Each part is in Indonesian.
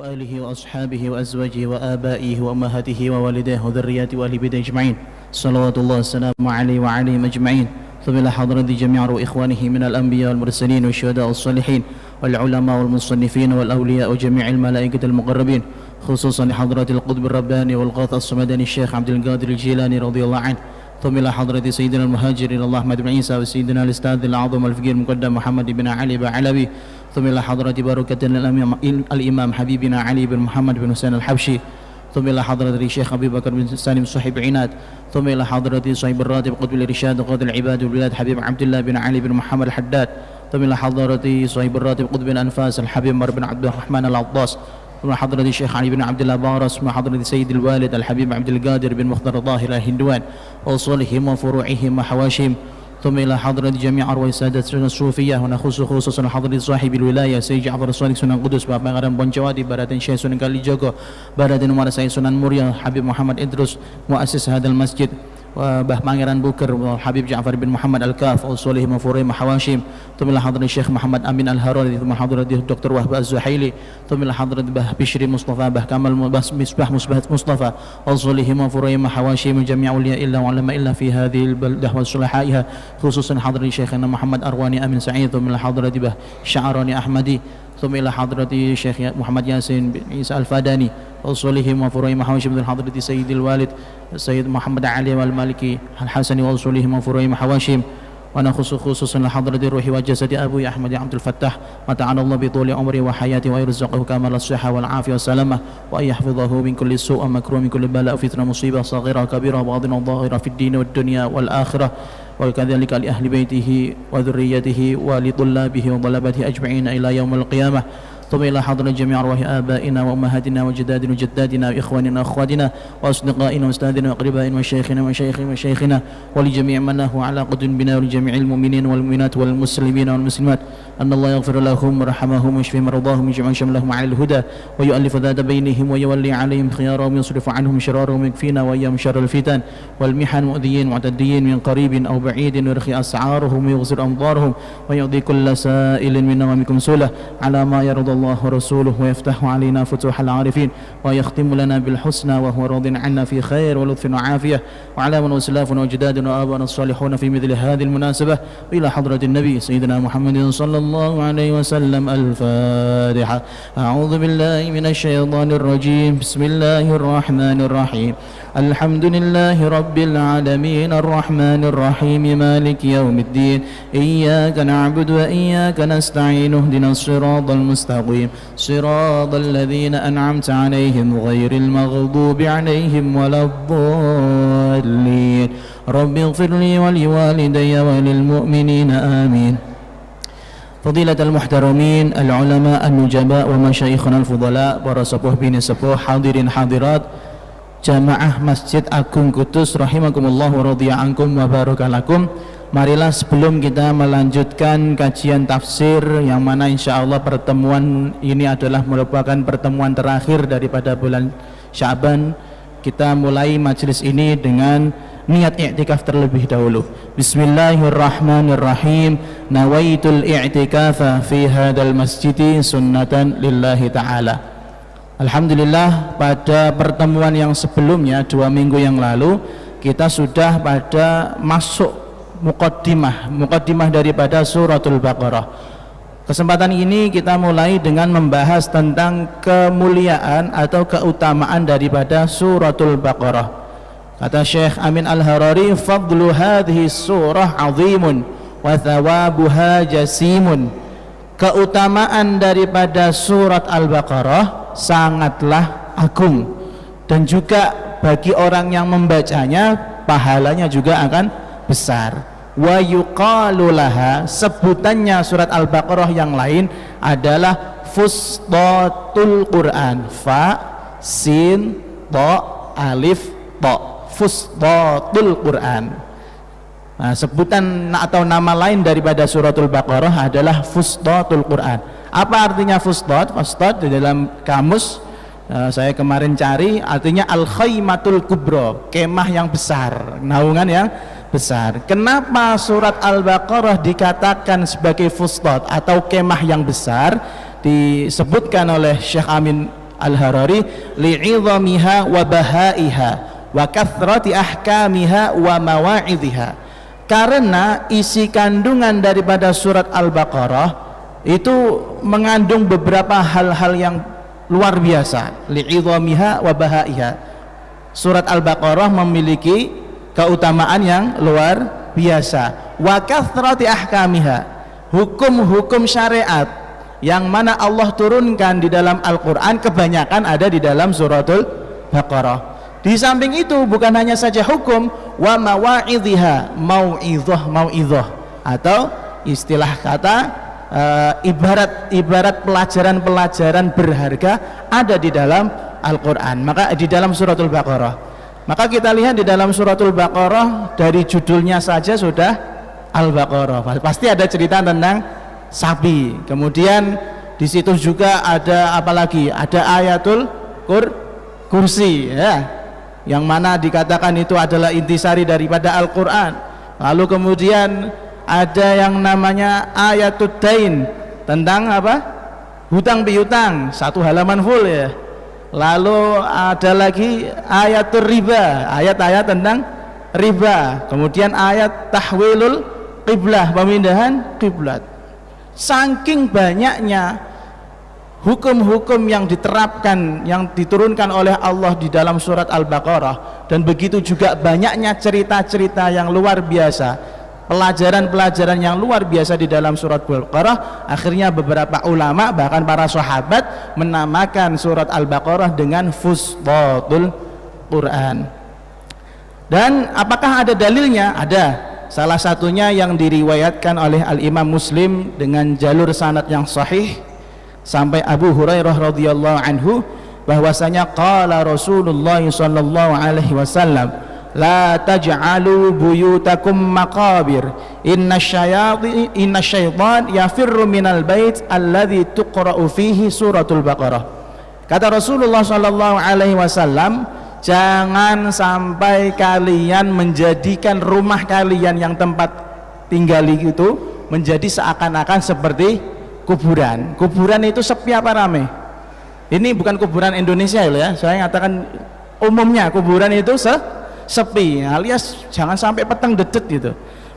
وآله وأصحابه وأزواجه وآبائه وأمهاته ووالديه وذرياته وأهل بيته أجمعين صلوات الله والسلام عليه وعليهم أجمعين. ثم إلى حضرة جميع إخوانه من الأنبياء والمرسلين والشهداء والصالحين والعلماء والمصنفين والأولياء وجميع الملائكة المقربين، خصوصا لحضرة القطب الرباني والغوث الصمداني الشيخ عبد القادر الجيلاني رضي الله عنه. ثم إلى حضرة سيدنا المهاجرين الله أحمد بن عيسى وسيدنا الأستاذ الأعظم الفقيه المقدم محمد بن علي بن علوي. ثم إلى حضرة بركة الإمام حبيبنا علي بن محمد بن حسين الحبشي. ثم إلى حضرة الشيخ أبي بكر بن سالم صاحب عناد. ثم إلى حضرة صاحب الراتب قطب الإرشاد وقائد العباد والبلاد حبيب عبد الله بن علي بن محمد الحداد. ثم إلى حضرة صاحب الراتب قطب الأنفاس الحبيب عمر بن عبد الرحمن العطاس. ثم حضرة الشيخ علي بن عبد الله بارس. ثم حضرة سيد الوالد الحبيب عبد القادر بن مختار الظاهر الهندوان وصولهم وفروعهم وحواشهم. ثم إلى حضرة جميع أرواح سادتنا الصوفية، ونخص خصوصا حضرة صاحب الولاية سيد جعفر الصادق سنن قدس Bapak Ngaran Boncawati, Baratin Syekh Sunan Kalijogo, Baratin Umar Said Sunan Muria, Habib Muhammad Idrus Muassis hadal masjid, Bah Pangeran Bukar Habib Ja'far bin Muhammad Al-Kaf Al-Solihim Furim Hawashim. ثم إلى حضرة الشيخ محمد أمين الهراري. ثم حضرة الدكتور وهب الزحيلي. ثم إلى حضرة bah بشري مصطفى bah كمال مصباح مصطفى الصالحين وفريم حواشيم جميع أولياء الله وعلماء الله في هذه البلدة وصلحائها، خصوصا حضرة شيخنا محمد أرواني أمين سعيد. ثم إلى حضرة bah شعراني أحمدي. ثم إلى حضرة الشيخ محمد ياسين بن عيسى الفاداني والصالحين وفريم حواشيم. من حضرة سيد الوالد سيد محمد علي والمالكي الحسني والصالحين وفريم حواشيم. ونخص خصوصا لحضرة الروح وجسد أبوي أحمد عبد الفتاح، متعنا الله بطول عمره وحياته ويرزقه كامل الصحة والعافية والسلامة، وأن يحفظه من كل سوء ومكروه من كل بلاء وفتنة مصيبة صغيرة وكبيرة باطنة وظاهرة في الدين والدنيا والآخرة، وكذلك لأهل بيته وذريته ولطلابه وطلبته أجمعين إلى يوم القيامة. ثم إلى حضرة جميع أرواح آبائنا وأمهاتنا وجدادنا وجداتنا وإخواننا وأخواتنا وأصدقائنا وأستاذنا وأقربائنا وشيخنا وشيخنا ولجميع من هو على قدر بنا ولجميع المؤمنين والمؤمنات والمسلمين والمسلمات أن الله يغفر لهم ورحمهم ويشفي مرضاهم ويجمع شملهم على الهدى ويؤلف ذات بينهم ويولي عليهم خيارهم ويصرف عنهم شرارهم ويكفينا وإياهم شر الفتن والمحن مؤذيين معتديين من قريب أو بعيد ويرخي أسعارهم ويغزر أنظارهم ويعطي كل سائل منا ومنكم سؤله على ما يرضى الله ورسوله ويفتح علينا فتوح العارفين ويختم لنا بالحسنى وهو راض عنا في خير ولطف وعافية وعلى من وسلافنا وجدادنا وآباءنا الصالحون في مثل هذه المناسبة إلى حضرة النبي سيدنا محمد صلى الله عليه وسلم. الفاتحة. أعوذ بالله من الشيطان الرجيم. بسم الله الرحمن الرحيم. الحمد لله رب العالمين الرحمن الرحيم مالك يوم الدين إياك نعبد وإياك نستعين اهدنا الصراط المستقيم صراط الذين أنعمت عليهم غير المغضوب عليهم ولا الضالين. رب اغفر لي ولوالدي وللمؤمنين آمين. فضيلة المحترمين العلماء النجباء ومشايخنا الفضلاء, para sepuh bini sepuh, hadirin hadirat, jamaah Masjid Agung Kudus rahimakumullah wa radhiya ankum wa barakalakum. Marilah sebelum kita melanjutkan kajian tafsir yang mana insyaallah pertemuan ini adalah merupakan pertemuan terakhir daripada bulan Sya'ban, kita mulai majelis ini dengan niat i'tikaf terlebih dahulu. Bismillahirrahmanirrahim. Nawaitul i'tikafa fi hadal masjidi sunnatan lillahi ta'ala. Alhamdulillah, pada pertemuan yang sebelumnya 2 minggu yang lalu kita sudah pada masuk muqaddimah daripada suratul Baqarah. Kesempatan ini kita mulai dengan membahas tentang kemuliaan atau keutamaan daripada suratul Baqarah. Kata Syekh Amin Al-Harari, fadlu hadhihi surah azimun wa thawabuha jasimun. Keutamaan daripada surat Al-Baqarah sangatlah agung, dan juga bagi orang yang membacanya pahalanya juga akan besar. Wa yuqalu laha, sebutannya surat Al-Baqarah yang lain adalah fustatul Quran. Fa sin ta alif ta, fustatul Quran. Nah, sebutan atau nama lain daripada suratul Baqarah adalah fustatul Quran. Apa artinya fustat? Fustat di dalam kamus saya kemarin cari artinya al-khaymatul kubra, kemah yang besar, naungan yang besar. Kenapa surat Al-Baqarah dikatakan sebagai fustat atau kemah yang besar? Disebutkan oleh Syekh Amin Al-Harari, li'idhamiha wa bahaiha wa kathrati ahkamiha wa mawa'idhiha. Karena isi kandungan daripada surat Al-Baqarah itu mengandung beberapa hal-hal yang luar biasa. Li'idhamiha wa bahaiha. Surat Al-Baqarah memiliki keutamaan yang luar biasa. Wa kathrati ahkamiha, hukum-hukum syariat yang mana Allah turunkan di dalam Al-Quran kebanyakan ada di dalam suratul Baqarah. Di samping itu bukan hanya saja hukum, wa mawa'idhiha, mau'idhah atau istilah kata ibarat pelajaran-pelajaran berharga ada di dalam Al-Quran, maka di dalam suratul Baqarah. Maka kita lihat di dalam suratul Baqarah, dari judulnya saja sudah Al-Baqarah, pasti ada cerita tentang sapi. Kemudian di situ juga ada apalagi, ada ayatul kursi ya, yang mana dikatakan itu adalah intisari daripada Al-Quran. Lalu kemudian ada yang namanya ayatul dain, tentang apa, hutang piutang, satu halaman full ya. Lalu ada lagi ayatul riba, ayat-ayat tentang riba. Kemudian ayat tahwilul qiblah, pemindahan qiblat. Saking banyaknya hukum-hukum yang diterapkan, yang diturunkan oleh Allah di dalam surat Al-Baqarah, dan begitu juga banyaknya cerita-cerita yang luar biasa, pelajaran-pelajaran yang luar biasa di dalam surat Al-Baqarah, akhirnya beberapa ulama bahkan para sahabat menamakan surat Al-Baqarah dengan Fusdatul Quran. Dan apakah ada dalilnya? Ada. Salah satunya yang diriwayatkan oleh Al-Imam Muslim dengan jalur sanad yang sahih sampai Abu Hurairah radhiyallahu anhu, bahwasanya qala Rasulullah sallallahu alaihi wasallam, la taj'alu buyutakum maqabir, inna syaitan yafirru minal bait alladhi tuqra'u fihi suratul Baqarah. Kata Rasulullah sallallahu alaihi wasallam, jangan sampai kalian menjadikan rumah kalian yang tempat tinggal itu menjadi seakan-akan seperti kuburan. Kuburan itu sepi apa rame? Ini bukan kuburan Indonesia ya, saya katakan umumnya kuburan itu sepi, alias jangan sampai peteng dedet gitu.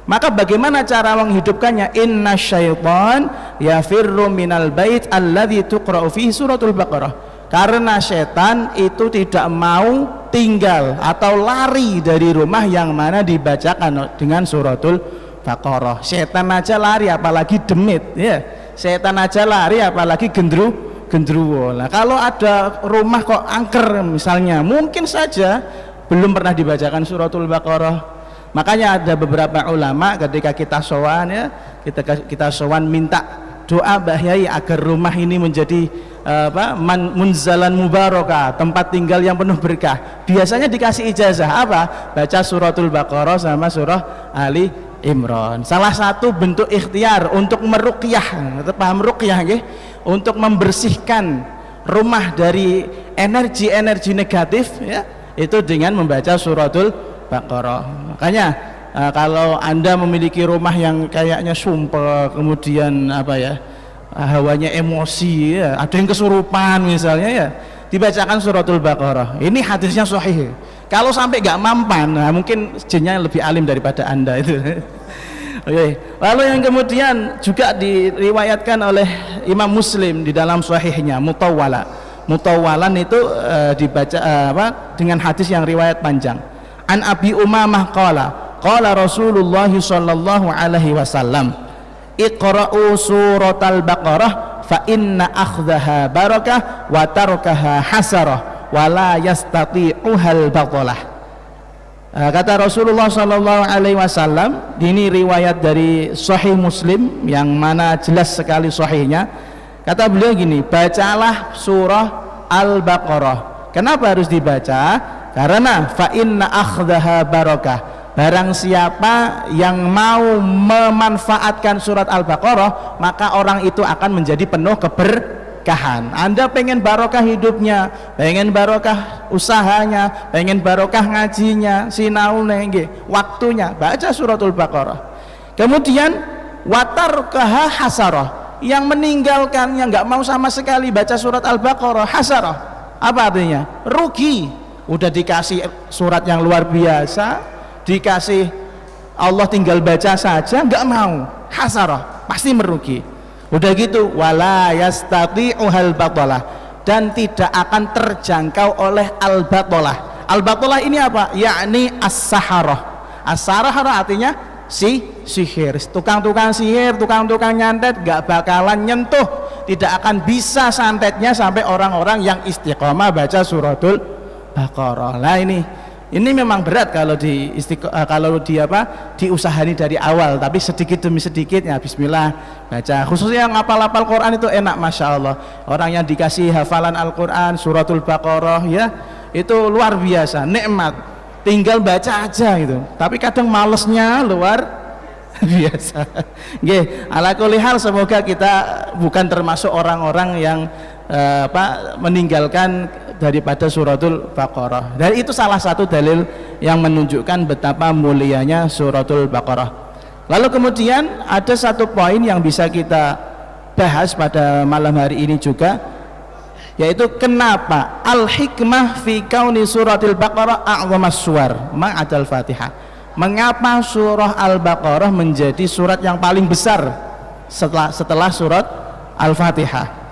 Maka bagaimana cara menghidupkannya? Inna syaitan yafirru minal bait alladhi tuqra'u fihi suratul Baqarah. Karena setan itu tidak mau tinggal atau lari dari rumah yang mana dibacakan dengan suratul Baqarah. Setan aja lari apalagi demit ya. Setan aja lari apalagi gendruwo. Nah, kalau ada rumah kok angker misalnya, mungkin saja belum pernah dibacakan suratul Baqarah. Makanya ada beberapa ulama ketika kita sowan ya, kita sowan minta doa Mbah Yai agar rumah ini menjadi munzalan mubarakah, tempat tinggal yang penuh berkah. Biasanya dikasih ijazah apa? Baca suratul Baqarah sama surah Ali Imran. Salah satu bentuk ikhtiar untuk meruqyah, paham ruqyah nggih? Untuk membersihkan rumah dari energi-energi negatif ya, itu dengan membaca suratul Baqarah. Makanya kalau Anda memiliki rumah yang kayaknya sumpah, kemudian apa ya, hawanya emosi ya, ada yang kesurupan misalnya ya, dibacakan suratul Baqarah. Ini hadisnya sahih. Kalau sampai nggak mampan, nah mungkin jinnya lebih alim daripada Anda itu. Oke. Lalu yang kemudian juga diriwayatkan oleh Imam Muslim di dalam sahihnya mutawwala. Mutawwalan itu dibaca dengan hadis yang riwayat panjang. An Abi Umamah qala Rasulullah sallallahu alaihi wasallam, iqra'u suratal Baqarah fa inna akhdaha barakah wa tarkaha hasarah wa la yastati'uhal batalah. Kata Rasulullah sallallahu alaihi wasallam, ini riwayat dari Sahih Muslim yang mana jelas sekali sahihnya. Kata beliau gini, bacalah surah Al-Baqarah. Kenapa harus dibaca? Karena fa inna akhdaha barakah. Barang siapa yang mau memanfaatkan surat Al-Baqarah, maka orang itu akan menjadi penuh keberkahan. Anda pengen barokah hidupnya, pengen barokah usahanya, pengen barokah ngajinya, sinaune nggih, waktunya baca suratul Baqarah. Kemudian watarkaha hasarah, yang meninggalkan, yang nggak mau sama sekali baca surat Al-Baqarah, hasarah, Apa artinya? Rugi. Udah dikasih surat yang luar biasa, dikasih Allah tinggal baca saja nggak mau, hasarah, pasti merugi. Udah gitu, wala yastati'uhal batalah, dan tidak akan terjangkau oleh al-batalah. Al-batalah ini apa? Yakni as-saharah. As-saharah artinya sihir. Tukang-tukang sihir, tukang-tukang nyantet gak bakalan nyentuh, tidak akan bisa santetnya sampai orang-orang yang istiqomah baca suratul Baqarah. Nah ini memang berat kalau diusahani dari awal, tapi sedikit demi sedikit ya bismillah baca. Khususnya yang hafal Quran itu enak, masya Allah. Orang yang dikasih hafalan Al-Quran suratul Baqarah ya itu luar biasa, nikmat, tinggal baca aja gitu. Tapi kadang malesnya luar biasa. Nggih, ala kulli hal semoga kita bukan termasuk orang-orang yang meninggalkan daripada suratul Baqarah. Dan itu salah satu dalil yang menunjukkan betapa mulianya suratul Baqarah. Lalu kemudian ada satu poin yang bisa kita bahas pada malam hari ini juga, yaitu kenapa al-hikmah fi kauni suratul Baqarah a'zamas suwar ma'adal Fatihah. Mengapa surah Al-Baqarah menjadi surat yang paling besar setelah surat Al-Fatihah?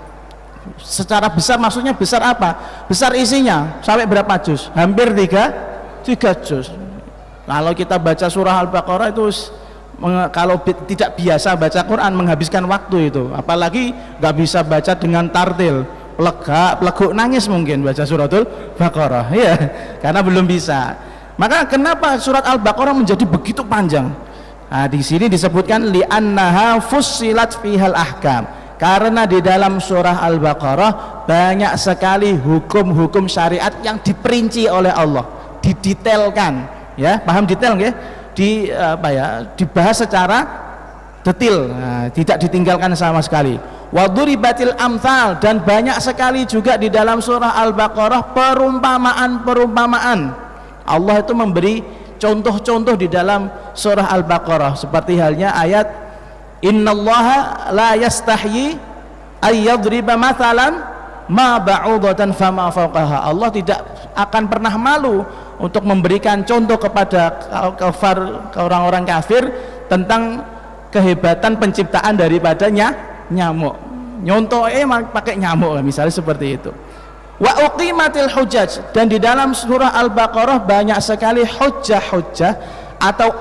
Secara besar maksudnya besar apa? Besar isinya sampai berapa juz? Hampir 3 juz. Kalau kita baca surah Al-Baqarah itu kalau tidak biasa baca Quran menghabiskan waktu itu, apalagi nggak bisa baca dengan tartil, leguk nangis mungkin baca suratul Baqarah ya, karena belum bisa. Maka kenapa surat Al-Baqarah menjadi begitu panjang? Nah, di sini disebutkan li'annaha fussilat fihal ahkam, karena di dalam surah Al-Baqarah banyak sekali hukum-hukum syariat yang diperinci oleh Allah, didetailkan ya, paham detail nggih? Dibahas secara detail, tidak ditinggalkan sama sekali. Wa duribatil amthal, dan banyak sekali juga di dalam surah Al-Baqarah perumpamaan. Allah itu memberi contoh-contoh di dalam surah Al-Baqarah, seperti halnya ayat innallaha la yastahyi ayyadriba mathalan ma ba'udatan fama fawqaha. Allah tidak akan pernah malu untuk memberikan contoh kepada orang-orang kafir tentang kehebatan penciptaan daripada nyamuk. Nyontohnya pakai nyamuk misalnya seperti itu. Wa uqimatil hujjaj, dan di dalam surah Al-Baqarah banyak sekali hujjah-hujjah atau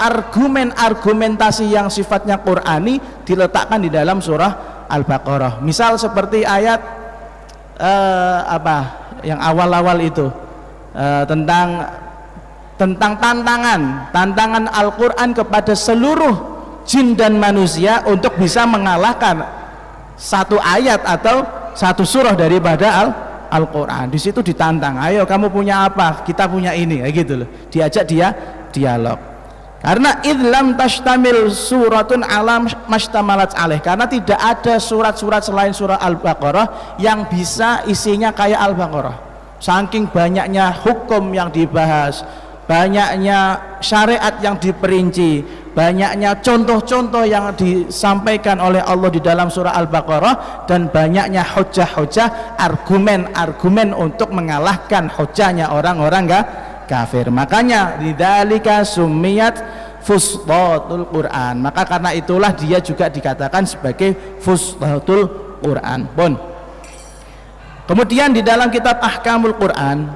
argumentasi yang sifatnya Qur'ani diletakkan di dalam surah Al-Baqarah. Misal seperti ayat yang awal-awal itu tentang tantangan Al-Quran kepada seluruh jin dan manusia untuk bisa mengalahkan satu ayat atau satu surah daripada Al-Quran. Di situ ditantang, ayo kamu punya apa, kita punya ini, kayak gitu loh. Diajak dia dialog. Karena idlam tashtamil suratun alam mashtamalat alaih, karena tidak ada surat-surat selain surah Al-Baqarah yang bisa isinya kayak Al-Baqarah. Saking banyaknya hukum yang dibahas, banyaknya syariat yang diperinci, banyaknya contoh-contoh yang disampaikan oleh Allah di dalam surah Al-Baqarah, dan banyaknya hujjah-hujjah, argumen-argumen untuk mengalahkan hujjahnya orang-orang kafir. Makanya lidzalika summiyat fusdatul Quran, maka karena itulah dia juga dikatakan sebagai fusdatul Quran pun. Kemudian di dalam kitab Ahkamul Quran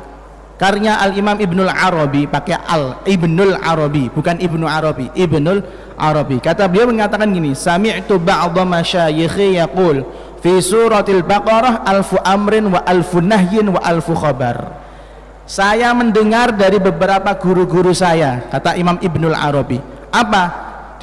karya Al-Imam Ibnul Arabi, pakai Ibnul Arabi, bukan Ibnu Arabi, Ibnul Arabi, kata beliau mengatakan gini, sami'tu ba'dha masyayikhi yaqul fi suratil Baqarah alfu amrin wa alfu nahyin wa alfu khabar. Saya mendengar dari beberapa guru-guru saya, kata Imam Ibnul Arabi, apa?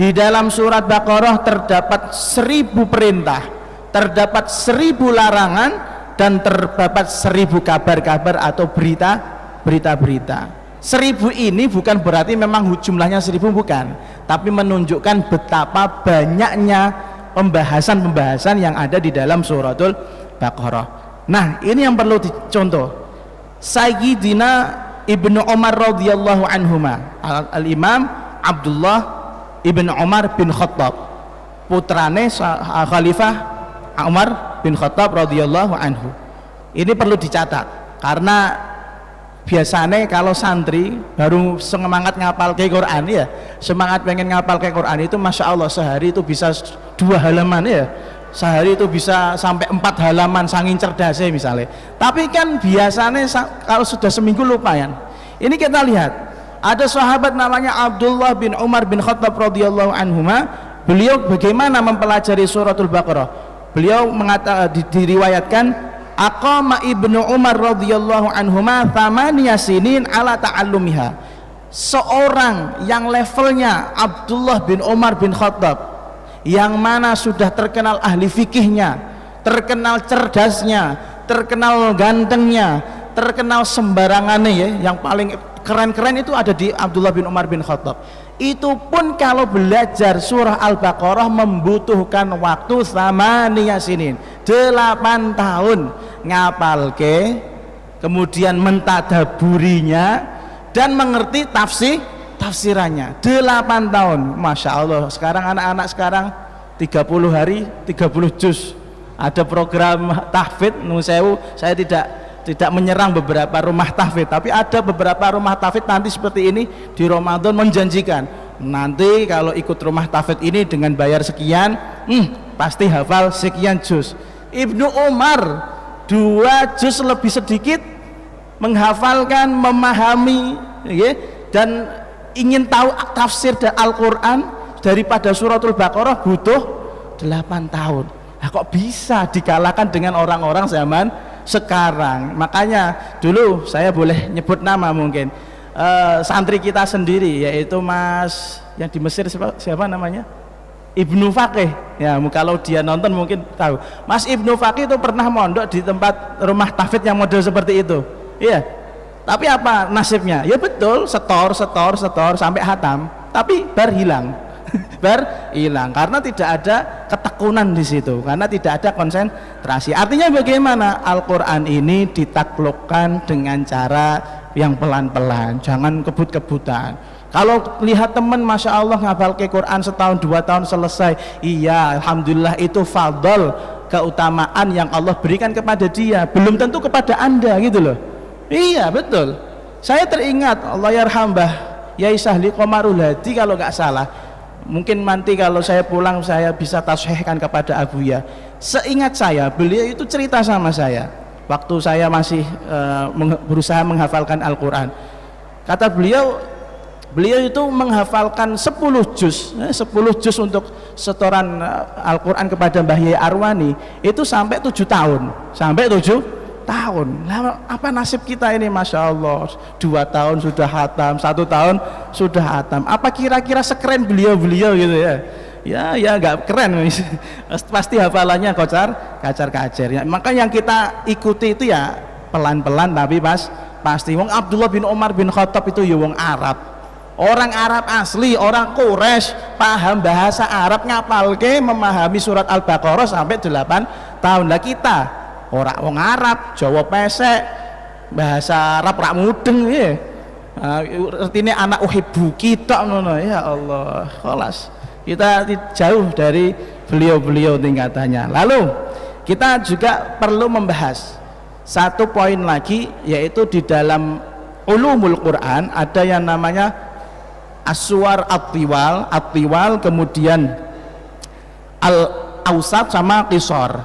Di dalam surat Baqarah terdapat 1000 perintah, terdapat 1000 larangan, dan terdapat 1000 kabar-kabar atau berita-berita. 1000 ini bukan berarti memang jumlahnya 1000, bukan, tapi menunjukkan betapa banyaknya pembahasan-pembahasan yang ada di dalam suratul Baqarah. Nah, ini yang perlu dicontoh. Sayyidina Ibnu Umar radhiyallahu anhuma, Al-Imam Abdullah Ibn Umar bin Khattab, putrane Khalifah Umar bin Khattab radhiyallahu anhu. Ini perlu dicatat, Karena biasanya kalau santri baru semangat ngapal ke Quran ya, semangat pengen ngapal ke Quran itu Masya Allah sehari itu bisa 2 halaman ya, sehari itu bisa sampai 4 halaman saking cerdasnya misalnya. Tapi kan biasanya kalau sudah seminggu lumayan. Ini kita lihat ada sahabat namanya Abdullah bin Umar bin Khattab radhiyallahu anhuma. Beliau bagaimana mempelajari suratul Baqarah. Beliau diriwayatkan aqama Ibnu Umar radhiyallahu anhuma 8 sinin ala ta'allumiha. Seorang yang levelnya Abdullah bin Umar bin Khattab, yang mana sudah terkenal ahli fikihnya, terkenal cerdasnya, terkenal gantengnya, terkenal sembarangannya ya, yang paling keren-keren itu ada di Abdullah bin Umar bin Khattab. Itu pun kalau belajar surah Al-Baqarah membutuhkan waktu 8 sinin, 8 tahun ngapalke, kemudian mentadaburinya dan mengerti tafsirannya 8 tahun. Masya Allah, sekarang anak-anak sekarang 30 hari 30 juz. Ada program tahfidz, saya tidak menyerang beberapa rumah tahfidz, tapi ada beberapa rumah tahfidz nanti seperti ini di Ramadan menjanjikan nanti kalau ikut rumah tahfidz ini dengan bayar sekian pasti hafal sekian juz. Ibnu Umar 2 juz lebih sedikit menghafalkan, memahami ya, dan ingin tahu tafsir Al-Quran daripada suratul Baqarah butuh 8 tahun. Nah, kok bisa dikalahkan dengan orang-orang zaman sekarang? Makanya dulu saya boleh nyebut nama mungkin santri kita sendiri, yaitu Mas yang di Mesir, siapa namanya, Ibnu Faqih ya, kalau dia nonton mungkin tahu. Mas Ibnu Faqih itu pernah mondok di tempat rumah tahfidz yang model seperti itu, iya. Tapi apa nasibnya? Ya betul, setor sampai hatam, tapi hilang hilang karena tidak ada ketekunan di situ, karena tidak ada konsentrasi. Artinya bagaimana? Al-Quran ini ditaklukkan dengan cara yang pelan-pelan, jangan kebut-kebutan. Kalau lihat teman Masya Allah ngapal ke Quran setahun 2 tahun selesai, iya alhamdulillah, itu fadl, keutamaan yang Allah berikan kepada dia, belum tentu kepada Anda gitu loh. Iya betul. Saya teringat Allah yarhambah Yai Sahli Qomarul Hadi kalau nggak salah, mungkin nanti kalau saya pulang saya bisa tasihkan kepada Abuya. Seingat saya beliau itu cerita sama saya waktu saya masih berusaha menghafalkan Al-Quran. Kata beliau itu menghafalkan 10 juz untuk setoran Al-Quran kepada Mbah Yai Arwani itu sampai 7 tahun. Nah, apa nasib kita ini? Masya Allah, 2 tahun sudah hatam, 1 tahun sudah hatam. Apa kira-kira sekeren beliau gitu ya? Ya nggak keren, pasti hafalannya kacar-kacir ya. Maka yang kita ikuti itu ya pelan-pelan tapi pasti. Wong Abdullah bin Umar bin Khattab itu ya wong Arab, orang Arab asli, orang Quraisy, paham bahasa Arab, ngapalke, memahami surat Al-Baqarah sampai 8 tahun. Lah kita orang wong Arab, Jawa pesek, bahasa Arab rak mudeng ya. Artinya anak uhibbuki tok ngono ya Allah. Khalas. Kita jauh dari beliau-beliau tingkatannya. Lalu kita juga perlu membahas satu poin lagi, yaitu di dalam ulumul Quran ada yang namanya as-suwar at-tiwal, kemudian al-awsat sama qisar.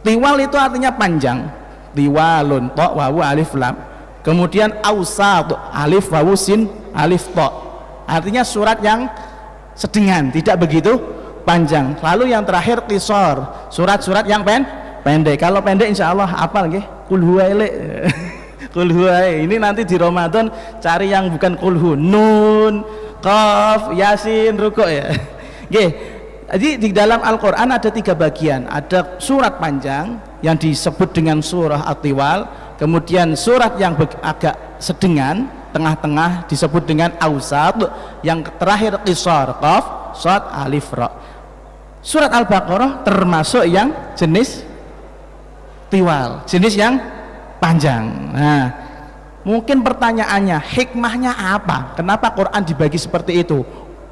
Tiwal itu artinya panjang, tiwalun, ta, wawu, alif, lam. Kemudian awsat, alif, wawu, sin, alif, ta. Artinya surat yang sedengan, tidak begitu panjang. Lalu yang terakhir qisar, surat-surat yang pendek. Kalau pendek insya Allah hafal nggih, qul huwa qul huwa. Ini nanti di Ramadan cari yang bukan qul hu, nun, qaf, yasin, rukuk ya. Nggih. Jadi di dalam Al-Quran ada 3 bagian. Ada surat panjang yang disebut dengan surah At-Tiwal, kemudian surat yang agak sedengan, tengah-tengah disebut dengan Awsat, yang terakhir qisar, qaf, shad, alif, ra. Surat Al-Baqarah termasuk yang jenis tiwal, jenis yang panjang. Nah, mungkin pertanyaannya, hikmahnya apa? Kenapa Quran dibagi seperti itu?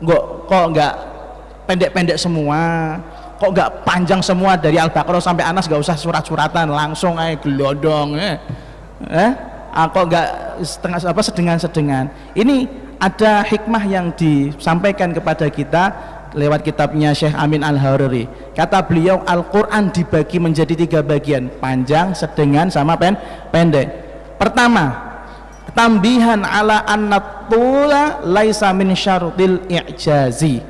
Kok enggak pendek-pendek semua, kok enggak panjang semua dari Al-Baqarah sampai Anas, enggak usah surat-suratan, langsung aja gelodong Kok nggak sedengan-sedengan. Ini ada hikmah yang disampaikan kepada kita lewat kitabnya Syekh Amin Al-Hariri. Kata beliau, Al-Quran dibagi menjadi 3 bagian, panjang, sedengan, sama pendek. Pertama, tambihan ala annatula laisa min syartil i'jazi.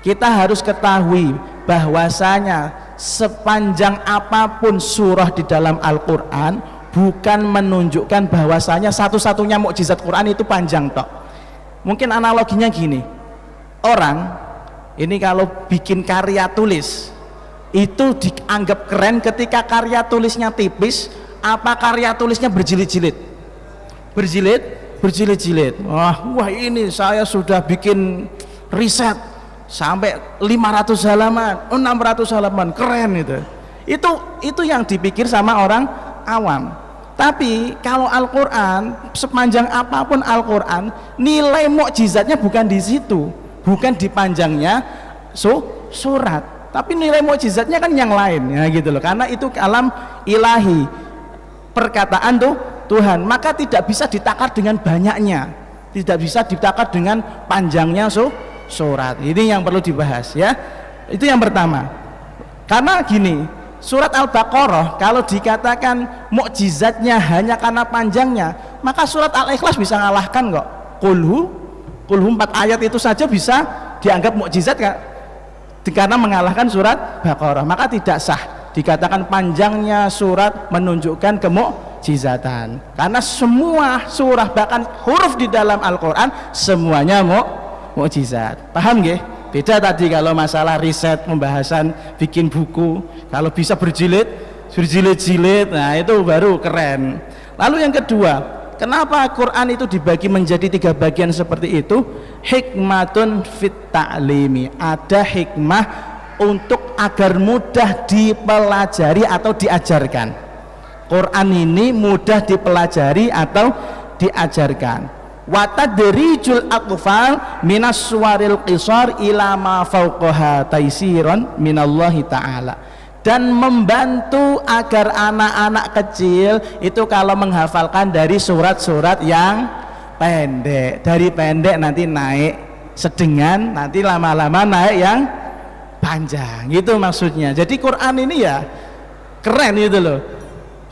Kita harus ketahui bahwasanya sepanjang apapun surah di dalam Al-Quran bukan menunjukkan bahwasanya satu-satunya mukjizat Quran itu panjang tok. Mungkin analoginya gini, orang ini kalau bikin karya tulis itu dianggap keren ketika karya tulisnya tipis apa karya tulisnya berjilid-jilid. Wah ini saya sudah bikin riset sampai 500 halaman 600 halaman, keren itu yang dipikir sama orang awam. Tapi kalau Al-Quran, sepanjang apapun Al-Quran, nilai mukjizatnya bukan di situ, bukan di panjangnya surat, tapi nilai mukjizatnya kan yang lain, ya gitu loh. Karena itu kalam ilahi, perkataan Tuhan, maka tidak bisa ditakar dengan banyaknya, tidak bisa ditakar dengan panjangnya surat. Ini yang perlu dibahas, ya. Itu yang pertama. Karena gini, surat Al-Baqarah kalau dikatakan mukjizatnya hanya karena panjangnya, maka surat Al-Ikhlas bisa ngalahkan kok. Qulhu 4 ayat itu saja bisa dianggap mukjizat karena mengalahkan surat Baqarah. Maka tidak sah dikatakan panjangnya surat menunjukkan kemukjizatan, karena semua surah bahkan huruf di dalam Al-Quran semuanya mukjizat. Paham nggih? Beda tadi kalau masalah riset, pembahasan, bikin buku, kalau bisa berjilid-jilid, nah itu baru keren. Lalu yang kedua, kenapa Quran itu dibagi menjadi 3 bagian seperti itu? Hikmatun fit ta'limi, ada hikmah untuk agar mudah dipelajari atau diajarkan. Quran ini mudah dipelajari atau diajarkan. Wa tadrijul atfal minas suwaril qisar ila ma fawqaha taisiran minallahi ta'ala, dan membantu agar anak-anak kecil itu kalau menghafalkan dari surat-surat yang pendek, dari pendek nanti naik sedengan, nanti lama-lama naik yang panjang, gitu maksudnya. Jadi Quran ini ya keren gitu loh,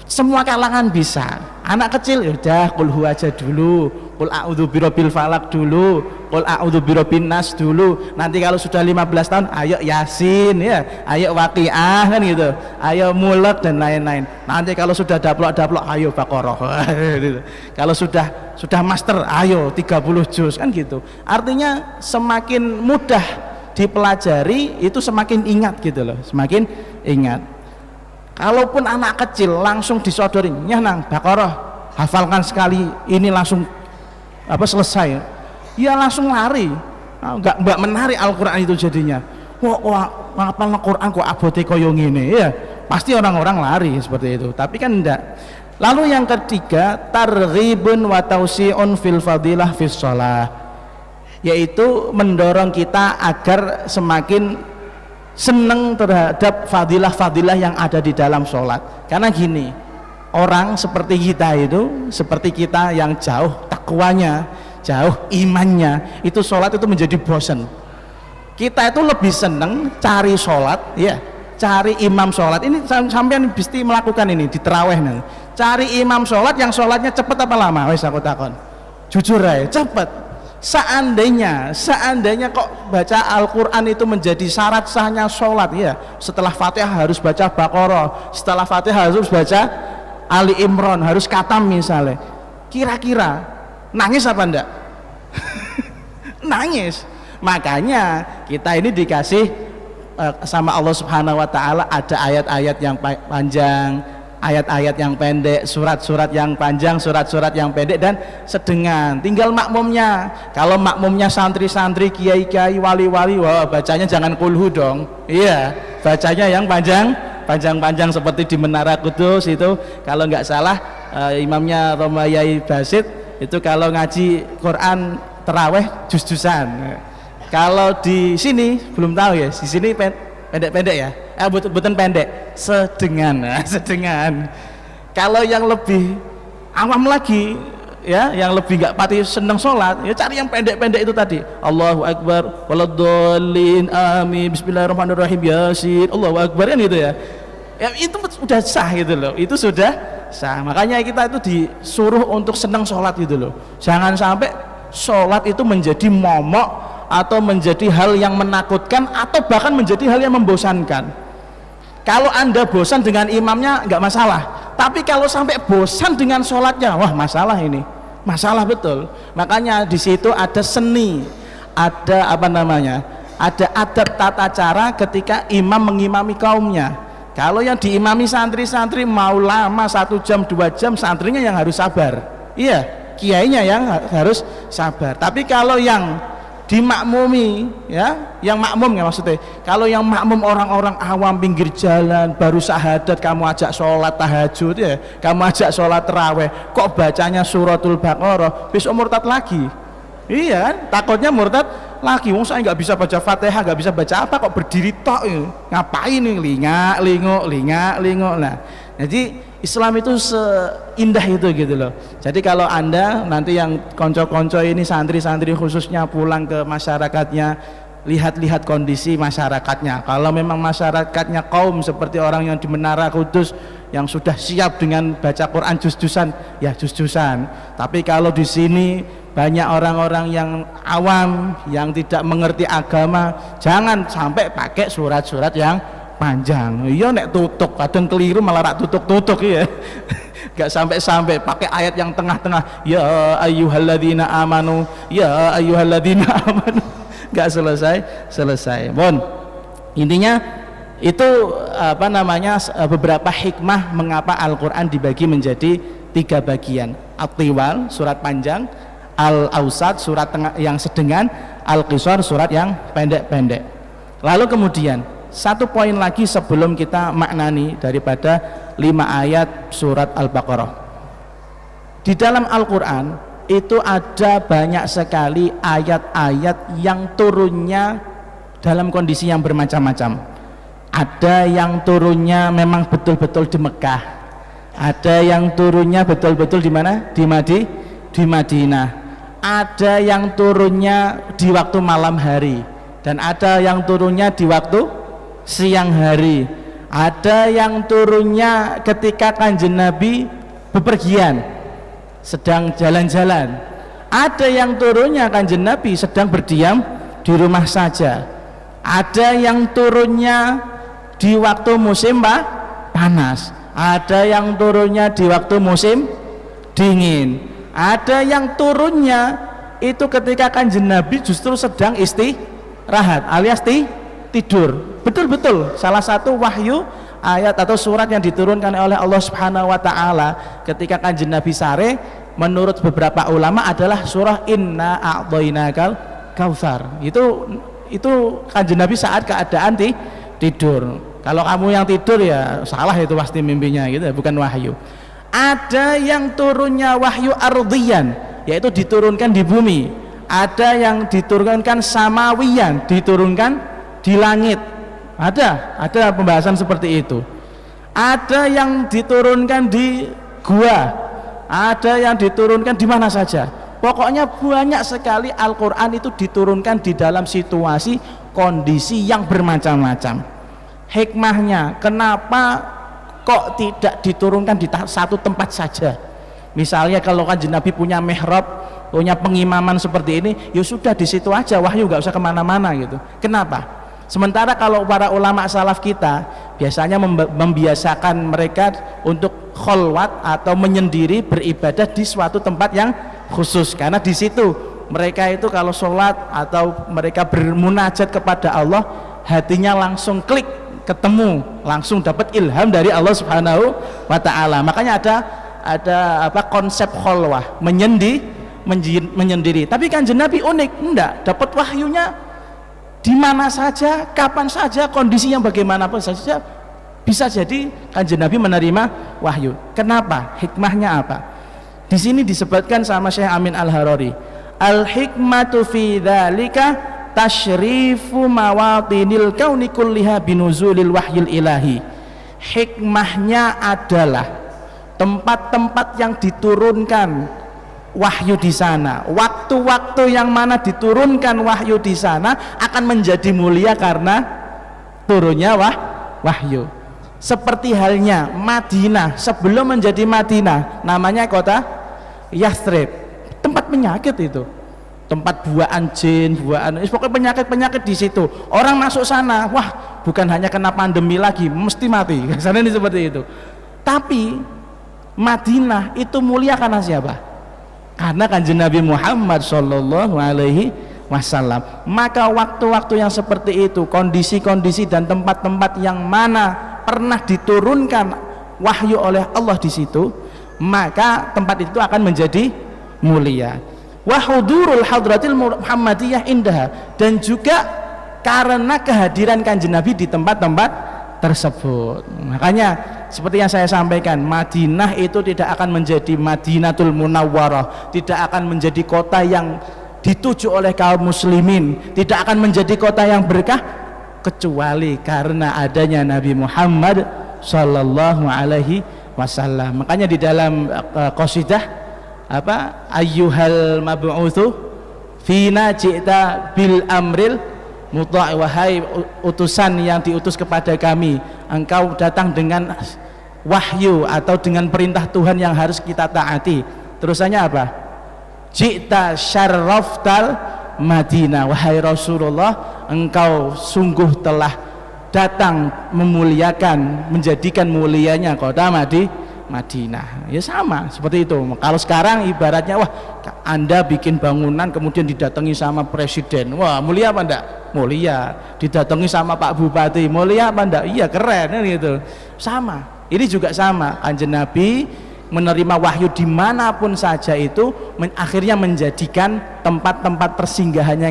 semua kalangan bisa. Anak kecil udah qul aja dulu, qul a'udzu birabbil falaq dulu, qul a'udzu birabbin nas dulu. Nanti kalau sudah 15 tahun ayo Yasin, ya, ayo Waqiah, kan gitu, ayo Mulk dan lain-lain. Nanti kalau sudah daplok ayo Baqarah. Kalau sudah master ayo 30 juz, kan gitu. Artinya semakin mudah dipelajari itu semakin ingat gitu loh, semakin ingat. Kalaupun anak kecil langsung disodorin, ya nang Baqarah, hafalkan sekali ini langsung selesai, ya langsung lari. Nggak menarik Al-Quran itu jadinya. Wah ngapal Al-Quran kok abote koyo ngene, ya pasti orang-orang lari seperti itu. Tapi kan enggak. Lalu yang ketiga, targhibun wa tausi'un fil fadilah fis shalah, yaitu mendorong kita agar semakin senang terhadap fadilah-fadilah yang ada di dalam sholat. Karena gini, orang seperti kita yang jauh takwanya, jauh imannya, itu sholat itu menjadi bosan. Kita itu lebih senang cari sholat, ya, cari imam sholat. Ini sampean mesti melakukan ini di tarawih nih. Cari imam sholat yang sholatnya cepat apa lama? Wes aku takon, jujur aja, cepat. Seandainya kok baca Al-Quran itu menjadi syarat sahnya sholat, ya, setelah Fatihah harus baca Baqarah, setelah Fatihah harus baca Ali Imran, harus khatam misalnya, kira-kira nangis apa enggak? Nangis. Makanya kita ini dikasih sama Allah Subhanahu wa Ta'ala ada ayat-ayat yang panjang, ayat-ayat yang pendek, surat-surat yang panjang, surat-surat yang pendek dan sedengan. Tinggal makmumnya. Kalau makmumnya santri-santri, kiai-kiai, wali-wali, wah bacanya jangan kulhu dong. Iya, bacanya yang panjang seperti di Menara Kudus itu. Kalau nggak salah imamnya Romayai Basit itu kalau ngaji Quran terawih juz-juzan. Kalau di sini belum tahu ya, di sini pendek-pendek ya. Bukan pendek, sedengan. Kalau yang lebih awam lagi ya, yang lebih nggak pati seneng sholat, ya cari yang pendek-pendek itu tadi. Allahu Akbar, waladhdallin, amin, bismillahirrahmanirrahim, yasin, Allahu Akbar, kan gitu ya. Ya itu sudah sah gitu loh, itu sudah sah. Makanya kita itu disuruh untuk seneng sholat gitu loh. Jangan sampai sholat itu menjadi momok atau menjadi hal yang menakutkan atau bahkan menjadi hal yang membosankan. Kalau Anda bosan dengan imamnya nggak masalah, tapi kalau sampai bosan dengan sholatnya, wah masalah ini, masalah betul. Makanya di situ ada seni, ada apa namanya, ada adab tata cara ketika imam mengimami kaumnya. Kalau yang diimami santri-santri mau lama 1 jam 2 jam, santrinya yang harus sabar, iya, kiainya yang harus sabar. Tapi kalau yang dimakmumi, ya, yang makmum ya maksudnya, kalau yang makmum orang-orang awam pinggir jalan, baru syahadat kamu ajak sholat tahajud, ya, kamu ajak sholat taraweh, kok bacanya suratul Baqarah, besok murtad lagi. Iya kan, takutnya murtad lagi. Wong saya nggak bisa baca Fatihah, nggak bisa baca apa, kok berdiri tok ya. Ngapain nih, lingok. Nah, jadi Islam itu seindah itu gitu loh. Jadi kalau Anda nanti yang konco-konco ini, santri-santri khususnya, pulang ke masyarakatnya, lihat-lihat kondisi masyarakatnya. Kalau memang masyarakatnya kaum seperti orang yang di Menara Kudus yang sudah siap dengan baca Quran juz-juzan, ya juz-juzan. Tapi kalau di sini banyak orang-orang yang awam yang tidak mengerti agama, jangan sampai pakai surat-surat yang panjang. Iya nek tutuk kadang keliru malah rak tutuk-tutuk ya. Gak sampai-sampai pakai ayat yang tengah-tengah, ya ayyuhalladzina amanu, ya ayyuhalladzina amanu. Gak selesai. Bon, intinya itu apa namanya, beberapa hikmah mengapa Al-Quran dibagi menjadi 3 bagian. At-Tiwal, surat panjang; Al-Ausat, surat tengah yang sedengan; Al-Qisar, surat yang pendek-pendek. Lalu kemudian satu poin lagi sebelum kita maknani daripada 5 ayat surat Al-Baqarah. Di dalam Al-Quran itu ada banyak sekali ayat-ayat yang turunnya dalam kondisi yang bermacam-macam. Ada yang turunnya memang betul-betul di Mekah, ada yang turunnya betul-betul di mana? Di Madinah. Ada yang turunnya di waktu malam hari, dan ada yang turunnya di waktu siang hari. Ada yang turunnya ketika Kanjeng Nabi bepergian, sedang jalan-jalan. Ada yang turunnya Kanjeng Nabi sedang berdiam di rumah saja. Ada yang turunnya di waktu musim panas. Ada yang turunnya di waktu musim dingin. Ada yang turunnya itu ketika Kanjeng Nabi justru sedang istirahat alias tidur. Betul-betul salah satu wahyu ayat atau surat yang diturunkan oleh Allah Subhanahu wa taala ketika Kanjeng Nabi sare, menurut beberapa ulama adalah surah Inna a'dhainakal kautsar. Itu Kanjeng Nabi saat keadaan tidur. Kalau kamu yang tidur ya salah, itu pasti mimpinya gitu, bukan wahyu. Ada yang turunnya wahyu ardhiyan, yaitu diturunkan di bumi. Ada yang diturunkan samawiyan, diturunkan di langit. Ada pembahasan seperti itu. Ada yang diturunkan di gua, ada yang diturunkan di mana saja. Pokoknya banyak sekali Al-Quran itu diturunkan di dalam situasi kondisi yang bermacam-macam. Hikmahnya kenapa kok tidak diturunkan di satu tempat saja? Misalnya kalau Kanjeng Nabi punya mihrab, punya pengimaman seperti ini, ya sudah di situ aja, wahyu nggak usah kemana-mana gitu. Kenapa? Sementara kalau para ulama salaf kita biasanya membiasakan mereka untuk kholwat atau menyendiri beribadah di suatu tempat yang khusus, karena di situ mereka itu kalau sholat atau mereka bermunajat kepada Allah, hatinya langsung klik, ketemu, langsung dapat ilham dari Allah Subhanahu wa taala. Makanya ada konsep kholwah, menyendiri. Tapi Kanjeng Nabi unik, enggak, dapat wahyunya di mana saja, kapan saja, kondisi yang bagaimanapun saja bisa jadi Kanjeng Nabi menerima wahyu. Kenapa? Hikmahnya apa? Di sini disebutkan sama Syekh Amin Al-Harari, al-hikmatu fi dzalika tasyrifu mawatinil kauni kulliha binuzulil wahyil ilahi. Hikmahnya adalah tempat-tempat yang diturunkan wahyu di sana, waktu-waktu yang mana diturunkan wahyu di sana akan menjadi mulia karena turunnya wahyu. Seperti halnya Madinah, sebelum menjadi Madinah namanya kota Yathrib, tempat penyakit itu, tempat buaan jin, buaan pokoknya penyakit-penyakit di situ. Orang masuk sana, wah bukan hanya kena pandemi lagi, mesti mati. Sana ini seperti itu. Tapi Madinah itu mulia karena siapa? Karena kanjeng Nabi Muhammad Shallallahu Alaihi Wasallam. Maka waktu-waktu yang seperti itu, kondisi-kondisi dan tempat-tempat yang mana pernah diturunkan wahyu oleh Allah di situ, maka tempat itu akan menjadi mulia. Wa hudurul hadratil Muhammadiyah indah, dan juga karena kehadiran kanjeng Nabi di tempat-tempat tersebut. Makanya seperti yang saya sampaikan, Madinah itu tidak akan menjadi Madinatul Munawwarah, tidak akan menjadi kota yang dituju oleh kaum muslimin, tidak akan menjadi kota yang berkah kecuali karena adanya Nabi Muhammad Sallallahu Alaihi Wasallam. Makanya di dalam qasidah apa, ayyuhal mab'utsu fina ji'ta bil amril muta', wahai utusan yang diutus kepada kami, engkau datang dengan wahyu atau dengan perintah Tuhan yang harus kita taati. Terusannya apa? Ji'ta syarraftal Madinah, wahai Rasulullah, engkau sungguh telah datang memuliakan, menjadikan mulianya kota Madinah. Ya sama seperti itu. Kalau sekarang ibaratnya, wah Anda bikin bangunan kemudian didatangi sama presiden, wah mulia apa enggak? Mulia. Didatangi sama Pak Bupati, mulia apa enggak? Iya keren kan gitu. Sama, ini juga sama. Kanjeng Nabi menerima wahyu dimanapun saja itu akhirnya menjadikan tempat-tempat persinggahannya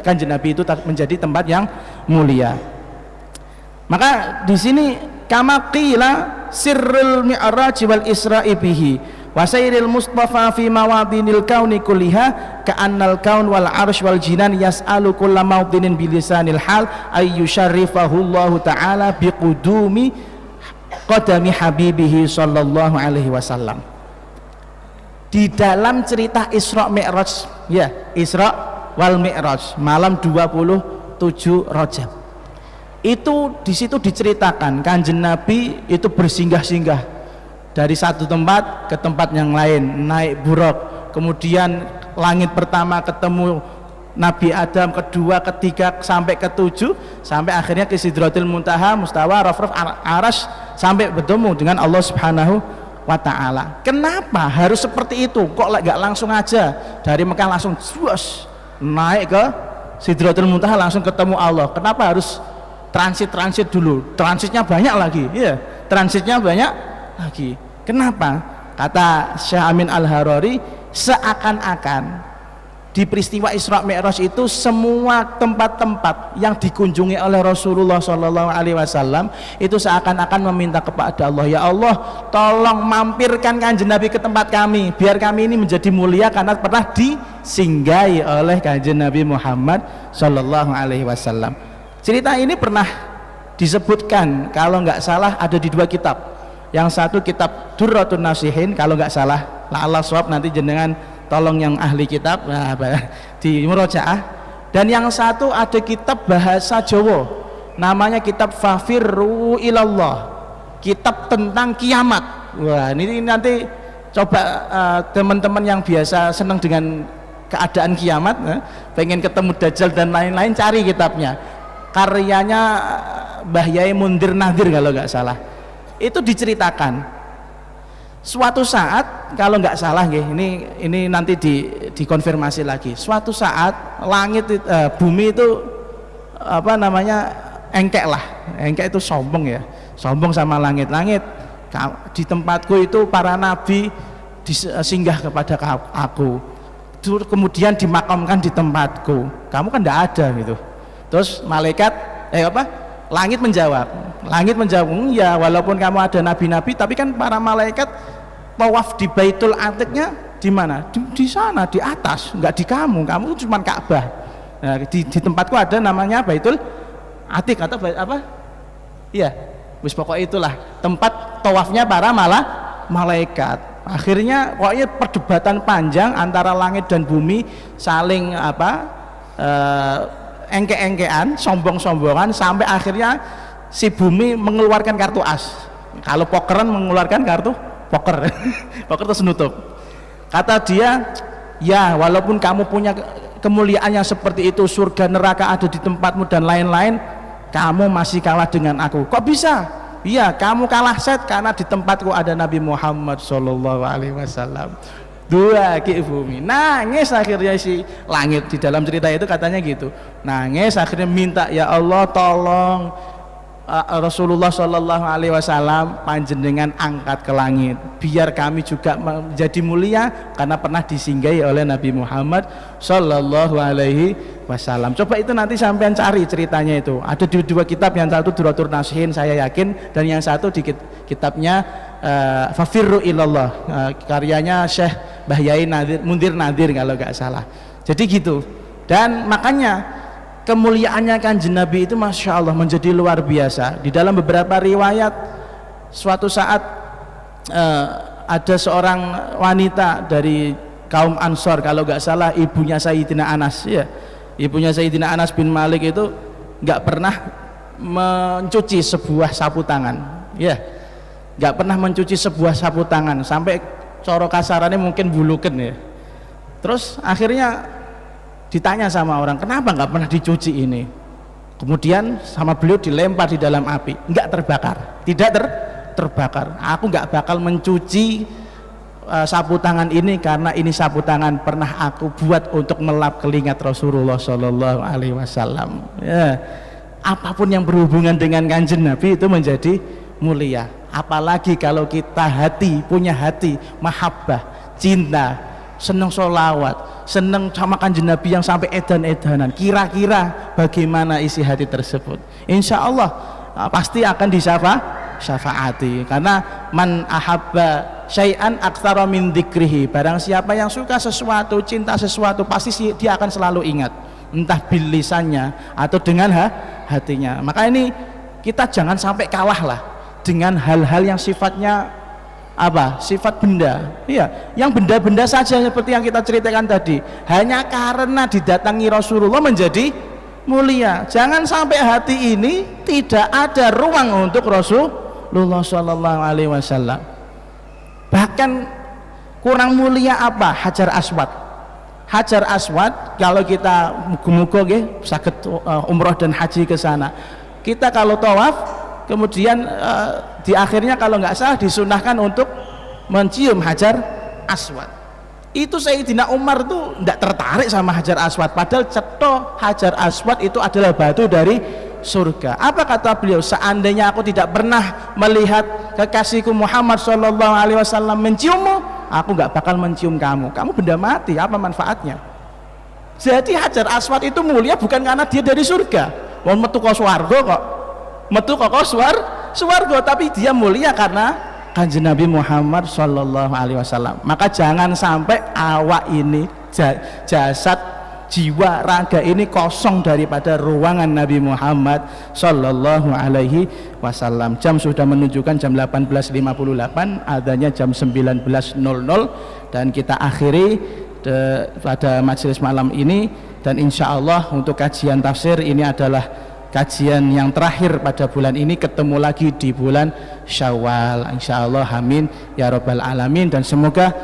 kanjeng Nabi itu menjadi tempat yang mulia. Maka di sini kama qila sirrul mi'raj wal isra'i bihi wa sayril mustafa fi mawadinil kauni kulliha ka'annal kaun wal arsh wal jinan yas'alu kulla mawdinin bilisanil hal ayyusharrifahu Allah ta'ala biqudumi qadami habibihi sallallahu alaihi wasallam. Di dalam cerita Isra Mi'raj, ya, Isra wal Mi'raj, malam 27 Rajab, itu di situ diceritakan kanjeng Nabi itu bersinggah-singgah dari satu tempat ke tempat yang lain, naik buraq, kemudian langit pertama ketemu Nabi Adam, kedua, ketiga, sampai ketujuh, sampai akhirnya ke Sidratil Muntaha, Mustawa, Raf-Raf, Arash, sampai bertemu dengan Allah Subhanahu wa Ta'ala. Kenapa harus seperti itu? Kok nggak langsung aja dari Mekah langsung naik ke Sidratil Muntaha langsung ketemu Allah? Kenapa harus transit dulu? Transitnya banyak lagi, ya, transitnya banyak lagi. Kenapa? Kata Syekh Amin Al-Harari, seakan-akan di peristiwa Isra Mi'raj itu semua tempat-tempat yang dikunjungi oleh Rasulullah Shallallahu Alaihi Wasallam itu seakan-akan meminta kepada Allah, ya Allah, tolong mampirkan kanjeng Nabi ke tempat kami, biar kami ini menjadi mulia karena pernah disinggahi oleh kanjeng Nabi Muhammad Shallallahu Alaihi Wasallam. Cerita ini pernah disebutkan, kalau nggak salah ada di dua kitab. Yang satu kitab Durratun Nasihin, kalau nggak salah, la'alla shawab, nanti jenengan tolong yang ahli kitab di murojaah. Dan yang satu ada kitab bahasa Jawa, namanya kitab Fafirru Ilallah, kitab tentang kiamat. Wah, ini nanti coba teman-teman yang biasa senang dengan keadaan kiamat, pengen ketemu Dajjal dan lain-lain, cari kitabnya, karyanya Mbah Yai Mundir Nadir kalau nggak salah. Itu diceritakan suatu saat, kalau nggak salah ini nanti dikonfirmasi lagi, suatu saat langit bumi itu apa namanya, engkek itu sombong, ya, sombong sama langit. Di tempatku itu para nabi singgah kepada aku, kemudian dimakamkan di tempatku, kamu kan nggak ada gitu. Terus malaikat langit menjawab, ya walaupun kamu ada nabi-nabi, tapi kan para malaikat tawaf di Baitul Atiqnya di mana? Di sana, di atas, nggak di kamu cuma Ka'bah. Nah, di tempatku ada namanya Baitul Atiq atau apa? Iya, wis pokoknya itulah tempat tawafnya para malaikat. Akhirnya pokoknya perdebatan panjang antara langit dan bumi, saling engke-engkean, sombong-sombongan, sampai akhirnya si bumi mengeluarkan kartu as. Kalau pokeran mengeluarkan kartu poker. Poker terus nutup. Kata dia, ya walaupun kamu punya kemuliaan yang seperti itu, surga neraka ada di tempatmu dan lain-lain, kamu masih kalah dengan aku. Kok bisa? Iya, kamu kalah set karena di tempatku ada Nabi Muhammad sallallahu alaihi wasallam. Dua ki bumi, nangis akhirnya si langit. Di dalam cerita itu katanya gitu, nangis akhirnya minta, ya Allah tolong Rasulullah sallallahu alaihi wasallam panjenengan angkat ke langit biar kami juga menjadi mulia karena pernah disinggahi oleh Nabi Muhammad sallallahu alaihi wasallam. Coba itu nanti sampean cari ceritanya, itu ada di dua kitab, yang satu Duratur Nasihin saya yakin, dan yang satu di kitabnya Fafirru ilallah, karyanya Syekh Bahyai Mundir Nadir kalau nggak salah. Jadi gitu. Dan makanya kemuliaannya Kanjeng Nabi itu Masya Allah menjadi luar biasa. Di dalam beberapa riwayat, suatu saat ada seorang wanita dari kaum Ansor, kalau nggak salah ibunya Sayyidina Anas, ya, ibunya Sayyidina Anas bin Malik itu nggak pernah mencuci sebuah sapu tangan, ya, nggak pernah mencuci sebuah sapu tangan, sampai coro kasarannya mungkin buluken, ya. Terus akhirnya ditanya sama orang, kenapa nggak pernah dicuci ini? Kemudian sama beliau dilempar di dalam api, nggak terbakar, tidak terbakar. Aku nggak bakal mencuci sapu tangan ini karena ini sapu tangan pernah aku buat untuk melap keringat Rasulullah Shallallahu Alaihi Wasallam. Ya, apapun yang berhubungan dengan Kanjeng Nabi itu menjadi mulia. Apalagi kalau kita punya hati mahabbah, cinta, seneng sholawat, seneng sama Kanjeng Nabi yang sampai edan-edanan. Kira-kira bagaimana isi hati tersebut? Insya Allah pasti akan syafaati, karena man ahabba syai'an aktsara min dzikrihi, barang siapa yang suka sesuatu, cinta sesuatu, pasti dia akan selalu ingat, entah bil lisannya atau dengan hatinya. Maka ini kita jangan sampai kalah lah dengan hal-hal yang sifatnya sifat benda, iya, yang benda-benda saja seperti yang kita ceritakan tadi, hanya karena didatangi Rasulullah menjadi mulia. Jangan sampai hati ini tidak ada ruang untuk Rasulullah Shallallahu Alaihi Wasallam. Bahkan kurang mulia Hajar Aswad. Hajar Aswad, kalau kita muga-muga nggih saged umroh dan haji ke sana, kita kalau tawaf kemudian di akhirnya kalau nggak salah disunahkan untuk mencium Hajar Aswad. Itu Sayyidina Umar tuh tidak tertarik sama Hajar Aswad, padahal ceto Hajar Aswad itu adalah batu dari surga. Apa kata beliau? Seandainya aku tidak pernah melihat kekasihku Muhammad Shallallahu Alaihi Wasallam menciummu, aku nggak bakal mencium kamu. Kamu benda mati, apa manfaatnya? Jadi Hajar Aswad itu mulia bukan karena dia dari surga, mau metu kok swarga kok, metu kok swarga, tapi dia mulia karena Kanjeng Nabi Muhammad Shallallahu Alaihi Wasallam. Maka jangan sampai awak ini, jasad, jiwa, raga ini kosong daripada ruangan Nabi Muhammad Shallallahu Alaihi Wasallam. Jam sudah menunjukkan jam 18.58, adanya jam 19.00, dan kita akhiri pada majelis malam ini. Dan insya Allah untuk kajian tafsir ini adalah kajian yang terakhir pada bulan ini, ketemu lagi di bulan Syawal insyaallah, amin ya rabbal alamin. Dan semoga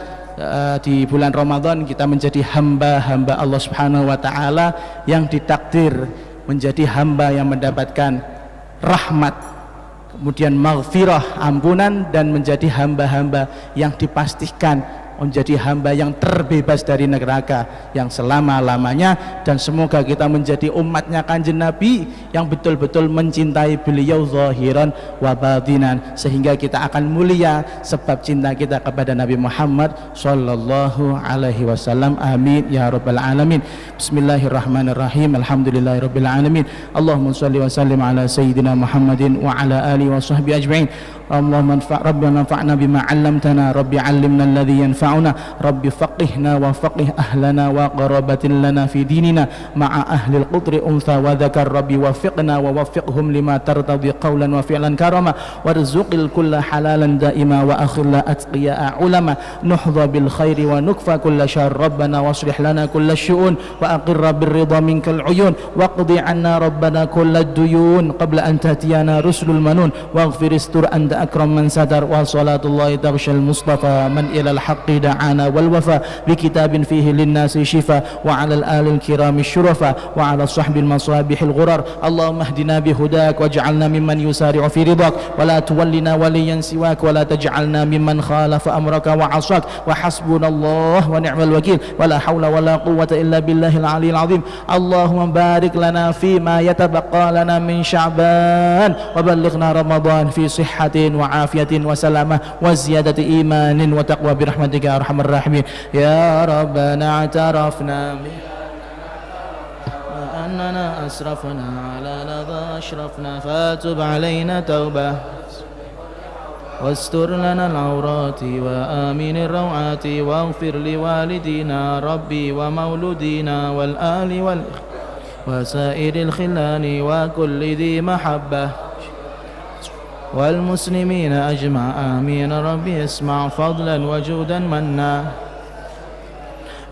di bulan Ramadan kita menjadi hamba-hamba Allah Subhanahu wa taala yang ditakdir menjadi hamba yang mendapatkan rahmat, kemudian maghfirah, ampunan, dan menjadi hamba-hamba yang dipastikan menjadi hamba yang terbebas dari neraka yang selama-lamanya. Dan semoga kita menjadi umatnya Kanjeng Nabi yang betul-betul mencintai beliau zahiran wa batinan, sehingga kita akan mulia sebab cinta kita kepada Nabi Muhammad Sallallahu Alaihi Wasallam, amin ya rabbal alamin. Bismillahirrahmanirrahim, alhamdulillahirabbil alamin. Allahumma shalli wa sallim ala sayyidina Muhammadin wa ala alihi wa sahbihi ajma'in. Allahumma anfa'na bima 'allamtana, rabbi 'allimna alladhi yanfa'una ينفعنا رب فقهنا وفقه أهلنا وقرابة لنا في ديننا مع أهل القطر أنثى وذكر ربي وفقنا ووفقهم لما ترتضي قولا وفعلا كرما وارزق الكل حلالا دائما وأخل أتقياء علما نحظى بالخير ونكفى كل شر ربنا واصلح لنا كل الشؤون وأقر بالرضا منك العيون واقض عنا ربنا كل الديون قبل أن تأتينا رسل المنون واغفر استر أنت أكرم من ستر وصلاة الله تغشى المصطفى من إلى الحق دعانا والوفا بكتاب فيه للناس شفاء وعلى الآل الكرام الشرفاء وعلى الصحب المصابيح الغرر اللهم اهدنا بهداك واجعلنا ممن يسارع في رضاك ولا تولنا وليا سواك ولا تجعلنا ممن خالف أمرك وعصاك وحسبنا الله ونعم الوكيل ولا حول ولا قوة إلا بالله العلي العظيم اللهم بارك لنا فيما يتبقى لنا من شعبان وبلغنا رمضان في صحة وعافية وسلامة وزيادة إيمان وتقوى برحمتك يا أرحم الراحمين يا ربنا اعترفنا أننا أسرفنا على لظى أشرفنا فاتب علينا توبة واستر لنا العورات وآمن الروعات واغفر لوالدينا ربي ومولودينا والآل وسائر الخلان وكل ذي محبة والمسلمين أجمع آمين ربي اسمع فضلا وجودا منا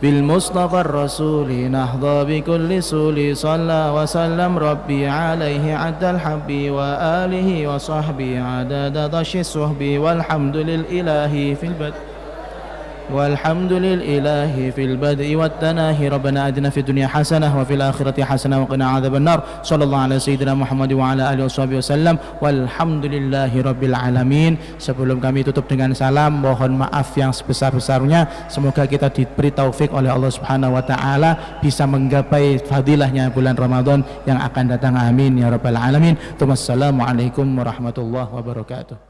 بالمصطفى الرسول نحظى بكل سول صلى وسلم ربي عليه عد الحب وآله وصحبه عدد ضش الصحب والحمد للإله في البدء والتناهي ربنا آتنا في الدنيا حسنة وفي الآخرة حسنة وقنا عذاب النار صلى الله على سيدنا Muhammad وعلى آله وصحبه وسلم walhamdulillahi rabbil alamin. Sebelum kami tutup dengan salam, mohon maaf yang sebesar-besarnya. Semoga kita diberi taufik oleh Allah Subhanahu wa taala bisa menggapai fadilahnya bulan Ramadan yang akan datang, amin ya rabbal alamin. Wassalamualaikum warahmatullahi wabarakatuh.